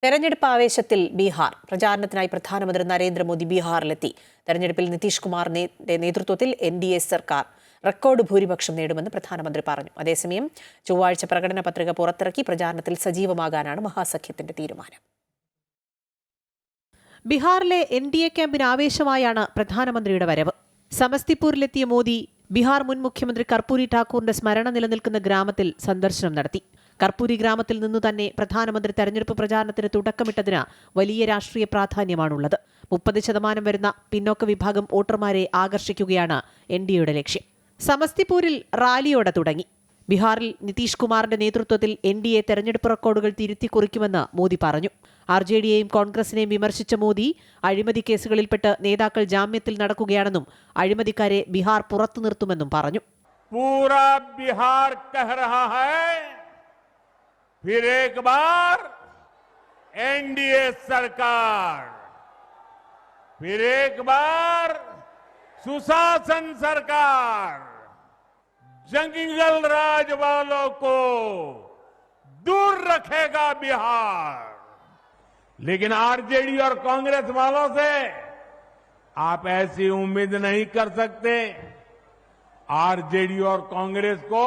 തെരഞ്ഞെടുപ്പ് ആവേശത്തിൽ ബീഹാർ. പ്രചാരണത്തിനായി പ്രധാനമന്ത്രി നരേന്ദ്രമോദി ബീഹാറിലെത്തി. തെരഞ്ഞെടുപ്പിൽ നിതീഷ് കുമാറിന്റെ നേതൃത്വത്തിൽ NDA സർക്കാർ റെക്കോർഡ് ഭൂരിപക്ഷം നേടുമെന്ന് പ്രധാനമന്ത്രി പറഞ്ഞു. അതേസമയം ചൊവ്വാഴ്ച പ്രകടന പത്രിക പുറത്തിറക്കി പ്രചാരണത്തിൽ സജീവമാകാനാണ് മഹാസഖ്യത്തിന്റെ തീരുമാനം. ബീഹാറിലെ NDA ക്യാമ്പിന് ആവേശമായാണ് പ്രധാനമന്ത്രിയുടെ വരവ്. സമസ്തിപൂരിലെത്തിയ മോദി ബീഹാർ മുൻ മുഖ്യമന്ത്രി കർപ്പൂരി ഠാക്കൂറിന്റെ സ്മരണ നിലനിൽക്കുന്ന ഗ്രാമത്തിൽ സന്ദർശനം നടത്തി. കർപ്പൂരി ഗ്രാമത്തിൽ നിന്നു തന്നെ പ്രധാനമന്ത്രി തെരഞ്ഞെടുപ്പ് പ്രചാരണത്തിന് തുടക്കമിട്ടതിന് വലിയ രാഷ്ട്രീയ പ്രാധാന്യമാണുള്ളത്. 30% വരുന്ന പിന്നോക്ക വിഭാഗം വോട്ടർമാരെ ആകർഷിക്കുകയാണ് NDAയുടെ ലക്ഷ്യം. സമസ്തിപൂരിൽ റാലിയോടെ തുടങ്ങി. ബീഹാറിൽ നിതീഷ് കുമാറിന്റെ നേതൃത്വത്തിൽ NDA തെരഞ്ഞെടുപ്പ് റെക്കോർഡുകൾ തിരുത്തി കുറിക്കുമെന്ന് മോദി പറഞ്ഞു. RJDയെയും കോൺഗ്രസിനെയും വിമർശിച്ച മോദി അഴിമതി കേസുകളിൽപ്പെട്ട് നേതാക്കൾ ജാമ്യത്തിൽ നടക്കുകയാണെന്നും അഴിമതിക്കാരെ ബീഹാർ പുറത്തു നിർത്തുമെന്നും പറഞ്ഞു. पूरा बिहार कह रहा है, फिर एक बार NDA सरकार, फिर एक बार सुशासन सरकार जंगल राज वालों को दूर रखेगा बिहार. लेकिन RJD और कांग्रेस वालों से आप ऐसी उम्मीद नहीं कर सकते. RJD और कांग्रेस को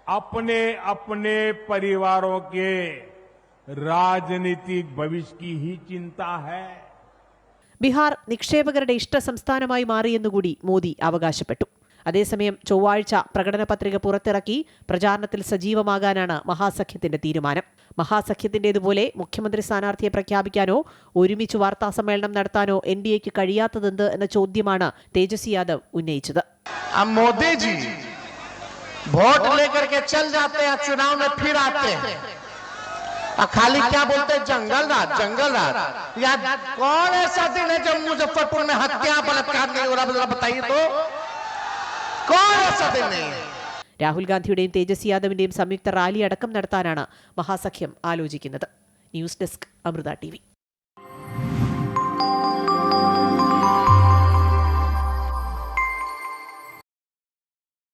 अपने अपने परिवारों के राजनीतिक भविष्य की ही चिंता है. ബീഹാർ നിക്ഷേപകരുടെ ഇഷ്ട സംസ്ഥാനമായി മാറിയെന്നുകൂടി മോദി അവകാശപ്പെട്ടു. അതേസമയം ചൊവ്വാഴ്ച പ്രകടന പത്രിക പുറത്തിറക്കി പ്രചാരണത്തിൽ സജീവമാകാനാണ് മഹാസഖ്യത്തിന്റെ തീരുമാനം. മഹാസഖ്യത്തിന്റേതുപോലെ മുഖ്യമന്ത്രി സ്ഥാനാർത്ഥിയെ പ്രഖ്യാപിക്കാനോ ഒരുമിച്ച് വാർത്താസമ്മേളനം നടത്താനോ NDAയ്ക്ക് കഴിയാത്തതെന്ത് എന്ന ചോദ്യമാണ് തേജസ്വി യാദവ് ഉന്നയിച്ചത്. मोदी जी वोट लेकर के चल जाते हैं, चुनाव में फिर आते हैं और खाली क्या बोलते हैं जंगल राज. या कौन ऐसा दिन है जब मुजफ्फरपुर में हत्या बलात्कार नहीं हो रहा, बताइए तो कौन ऐसा दिन नहीं है. രാഹുൽ ഗാന്ധിയുടെയും തേജസ്വി യാദവിന്റെയും സംയുക്ത റാലി അടക്കം നടത്താനാണ് മഹാസഖ്യം ആലോചിക്കുന്നത്. News desk, Amrita TV.